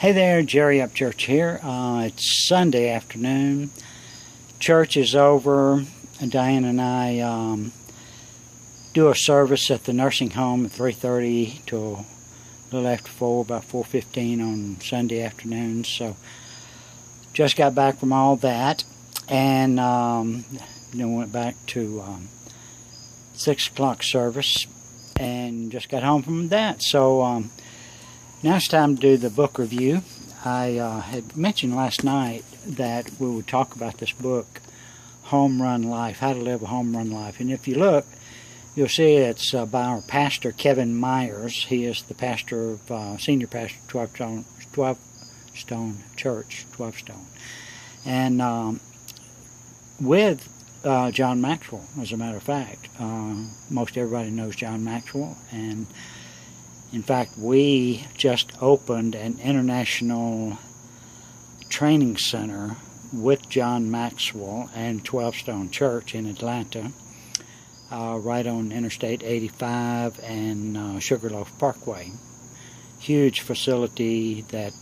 Hey there, Jerry Upchurch here. It's Sunday afternoon. Church is over, and Diane and I do a service at the nursing home at 3:30 till a little after 4, about 4:15 on Sunday afternoons. So just got back from all that, and then went back to 6 o'clock service, and just got home from that. So now it's time to do the book review. I had mentioned last night that we would talk about this book, Home Run Life, How to Live a Home Run Life. And if you look, you'll see it's by our pastor, Kevin Myers. He is the pastor of, senior pastor of 12 Stone Church, 12 Stone. And with John Maxwell, as a matter of fact. Most everybody knows John Maxwell, and in fact, we just opened an international training center with John Maxwell and 12 Stone Church in Atlanta, right on Interstate 85 and Sugarloaf Parkway. Huge facility that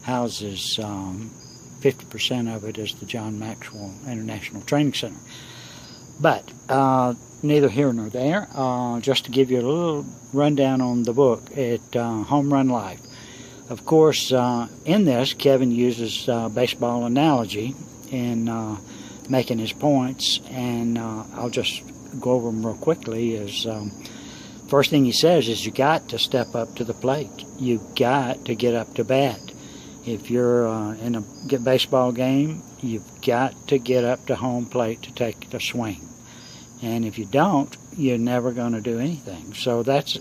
houses 50% of it is the John Maxwell International Training Center. But neither here nor there. Just to give you a little rundown on the book, Home Run Life. Of course, in this, Kevin uses baseball analogy in making his points, and I'll just go over them real quickly. First thing he says is you got to step up to the plate. You got to get up to bat. If you're in a baseball game, you've got to get up to home plate to take the swing. And if you don't, you're never going to do anything. So that's,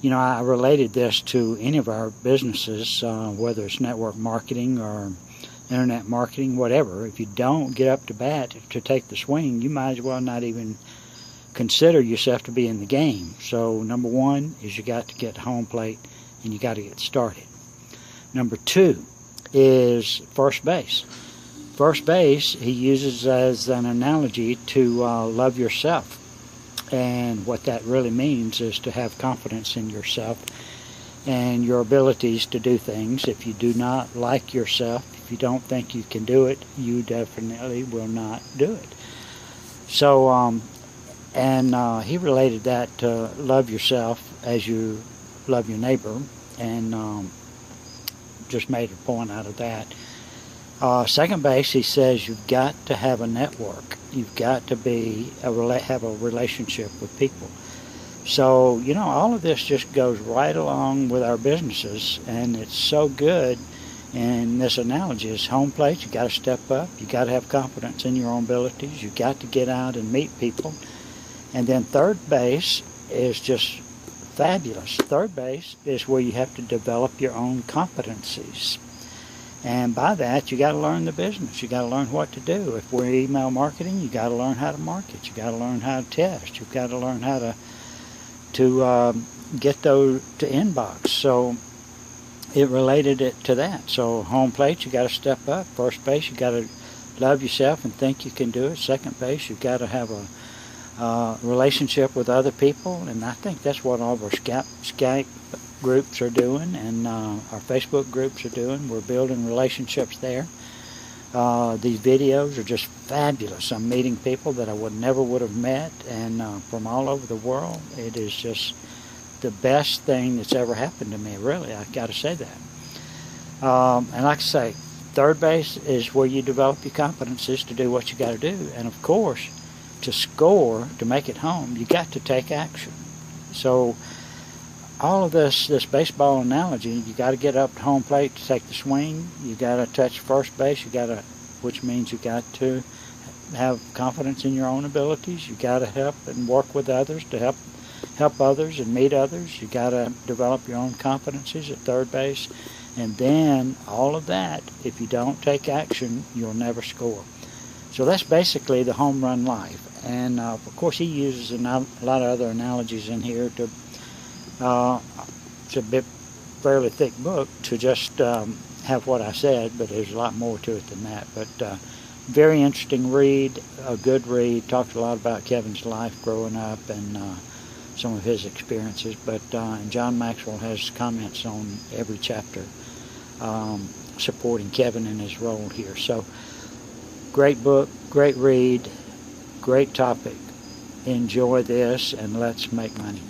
I related this to any of our businesses, whether it's network marketing or internet marketing, whatever. If you don't get up to bat to take the swing, you might as well not even consider yourself to be in the game. So number one is you got to get to home plate and you got to get started. Number two is first base. First base he uses as an analogy to love yourself. And what that really means is to have confidence in yourself and your abilities to do things. If you do not like yourself, if you don't think you can do it, you definitely will not do it. So, he related that to love yourself as you love your neighbor, and just made a point out of that. Second base, he says you've got to have a network. You've got to have a relationship with people. So, all of this just goes right along with our businesses, and it's so good. And this analogy is home plate. You got to step up. You got to have confidence in your own abilities. You got to get out and meet people. And then third base is just fabulous. Third base is where you have to develop your own competencies. And by that, you got to learn the business. You got to learn what to do. If we're email marketing, you got to learn how to market. You got to learn how to test. You've got to learn how to get those to inbox. So it related it to that. So home plate, you got to step up. First base, you got to love yourself and think you can do it. Second base, you got to have a relationship with other people, and I think that's what all of our Skype groups are doing, and our Facebook groups are doing. We're building relationships there. These videos are just fabulous. I'm meeting people that I never would have met, and from all over the world. It is just the best thing that's ever happened to me, really. I got to say that. And like I say, third base is where you develop your competencies to do what you got to do, and of course, to score, to make it home, you got to take action. So all of this baseball analogy, you got to get up to home plate to take the swing. You got to touch first base. Which means you got to have confidence in your own abilities. You got to help and work with others to help others and meet others. You got to develop your own competencies at third base, and then all of that, if you don't take action, you'll never score. So that's basically the home run life. And of course, he uses a lot of other analogies in here to. It's a fairly thick book to just have what I said, but there's a lot more to it than that. But very interesting read, a good read. Talked a lot about Kevin's life growing up and some of his experiences. But John Maxwell has comments on every chapter supporting Kevin in his role here. So, great book, great read, great topic. Enjoy this, and let's make money.